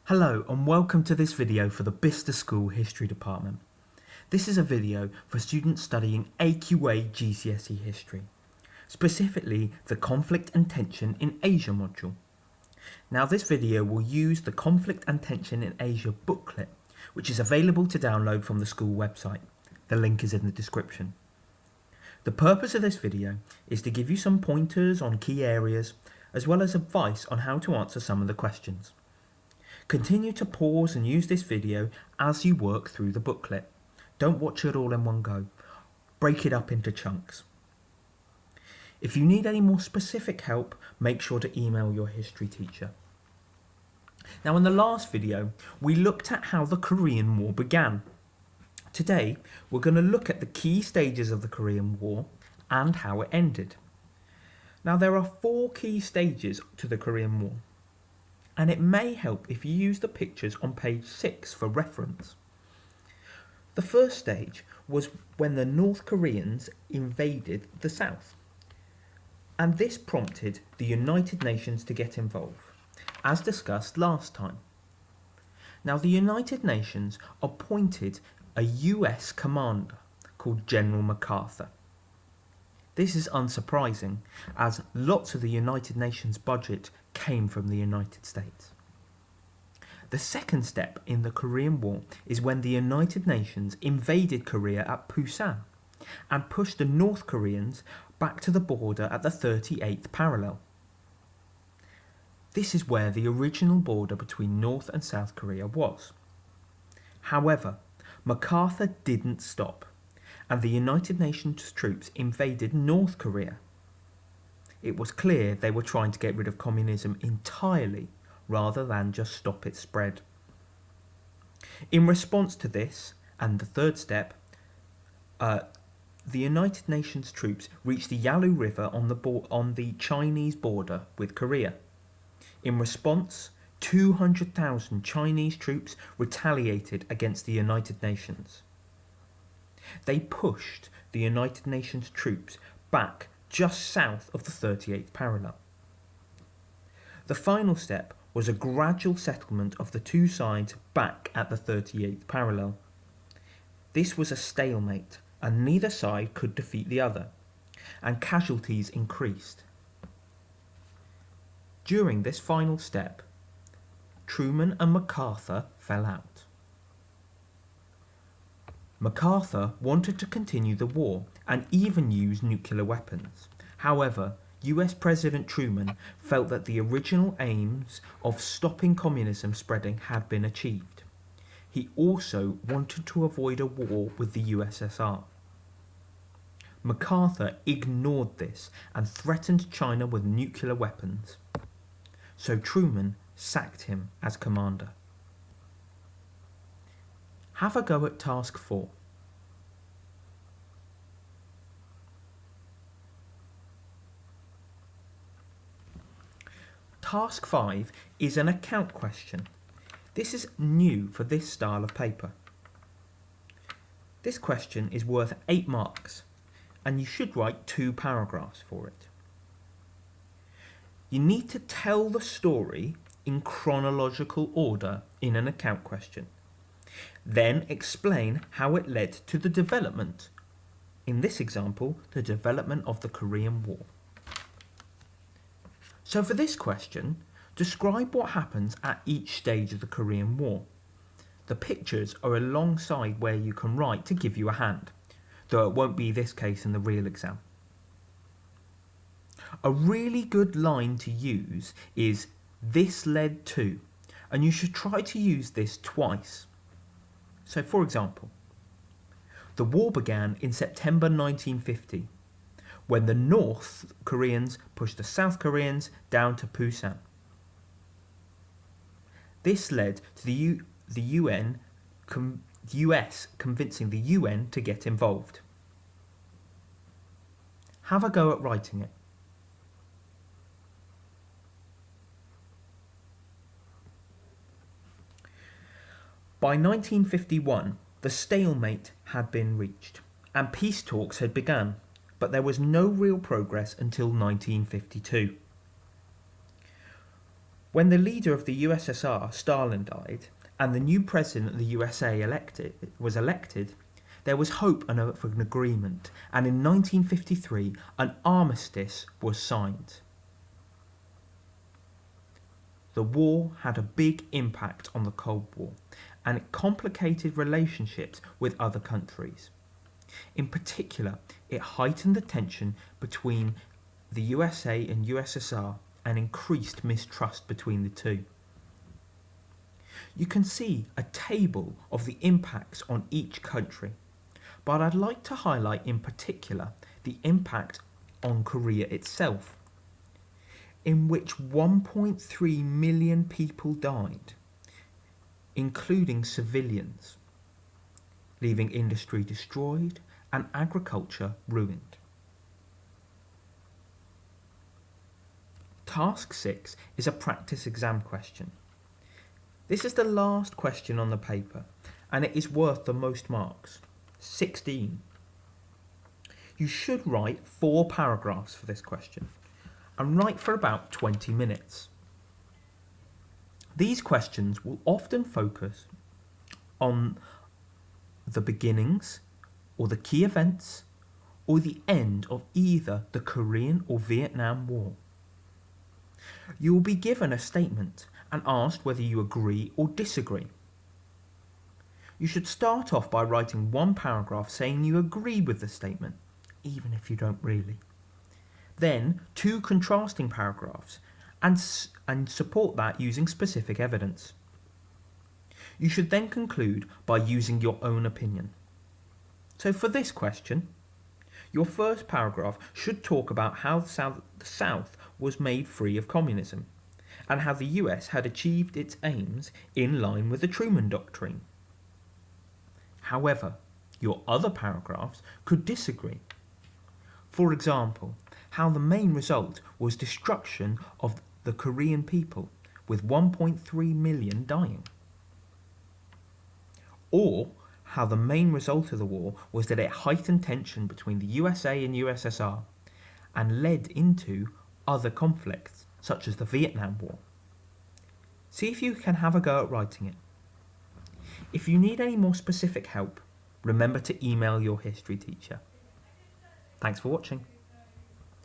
Hello and welcome to this video for the Bicester School History Department. This is a video for students studying AQA GCSE History, specifically the Conflict and Tension in Asia module. Now this video will use the Conflict and Tension in Asia booklet, which is available to download from the school website. The link is in the description. The purpose of this video is to give you some pointers on key areas, as well as advice on how to answer some of the questions. Continue to pause and use this video as you work through the booklet. Don't watch it all in one go. Break it up into chunks. If you need any more specific help, make sure to email your history teacher. Now in the last video, we looked at how the Korean War began. Today, we're going to look at the key stages of the Korean War and how it ended. Now there are 4 key stages to the Korean War, and it may help if you use the pictures on page 6 for reference. The first stage was when the North Koreans invaded the South, and this prompted the United Nations to get involved, as discussed last time. Now the United Nations appointed a US commander called General MacArthur. This is unsurprising, as lots of the United Nations budget came from the United States. The second step in the Korean War is when the United Nations invaded Korea at Pusan and pushed the North Koreans back to the border at the 38th parallel. This is where the original border between North and South Korea was. However, MacArthur didn't stop, and the United Nations troops invaded North Korea. It was clear they were trying to get rid of communism entirely rather than just stop its spread. In response to this, and the third step, the United Nations troops reached the Yalu River on the Chinese border with Korea. In response, 200,000 Chinese troops retaliated against the United Nations. They pushed the United Nations troops back just south of the 38th parallel. The final step was a gradual settlement of the two sides back at the 38th parallel. This was a stalemate, and neither side could defeat the other, and casualties increased. During this final step, Truman and MacArthur fell out. MacArthur wanted to continue the war and even use nuclear weapons. However, US President Truman felt that the original aims of stopping communism spreading had been achieved. He also wanted to avoid a war with the USSR. MacArthur ignored this and threatened China with nuclear weapons. So Truman sacked him as commander. Have a go at task 4. Task 5 is an account question. This is new for this style of paper. This question is worth 8 marks, and you should write 2 paragraphs for it. You need to tell the story in chronological order in an account question. Then explain how it led to the development, in this example, the development of the Korean War. So for this question, describe what happens at each stage of the Korean War. The pictures are alongside where you can write to give you a hand, though it won't be this case in the real exam. A really good line to use is "this led to", and you should try to use this twice. So for example, the war began in September 1950, when the North Koreans pushed the South Koreans down to Pusan. This led to the US convincing the UN to get involved. Have a go at writing it. By 1951, the stalemate had been reached, and peace talks had begun, but there was no real progress until 1952. When the leader of the USSR, Stalin, died, and the new president of the USA was elected, there was hope of an agreement, and in 1953 an armistice was signed. The war had a big impact on the Cold War, and it complicated relationships with other countries. In particular, it heightened the tension between the USA and USSR and increased mistrust between the two. You can see a table of the impacts on each country, but I'd like to highlight in particular the impact on Korea itself, in which 1.3 million people died, including civilians, leaving industry destroyed and agriculture ruined. Task 6 is a practice exam question. This is the last question on the paper, and it is worth the most marks, 16. You should write 4 paragraphs for this question, and write for about 20 minutes. These questions will often focus on the beginnings, or the key events, or the end of either the Korean or Vietnam War. You will be given a statement and asked whether you agree or disagree. You should start off by writing 1 paragraph saying you agree with the statement, even if you don't really. Then 2 contrasting paragraphs and support that using specific evidence. You should then conclude by using your own opinion. So for this question, your first paragraph should talk about how the South was made free of communism, and how the US had achieved its aims in line with the Truman Doctrine. However, your other paragraphs could disagree. For example, how the main result was destruction of the Korean people, with 1.3 million dying. Or how the main result of the war was that it heightened tension between the USA and USSR and led into other conflicts, such as the Vietnam War. See if you can have a go at writing it. If you need any more specific help, remember to email your history teacher. Thanks for watching.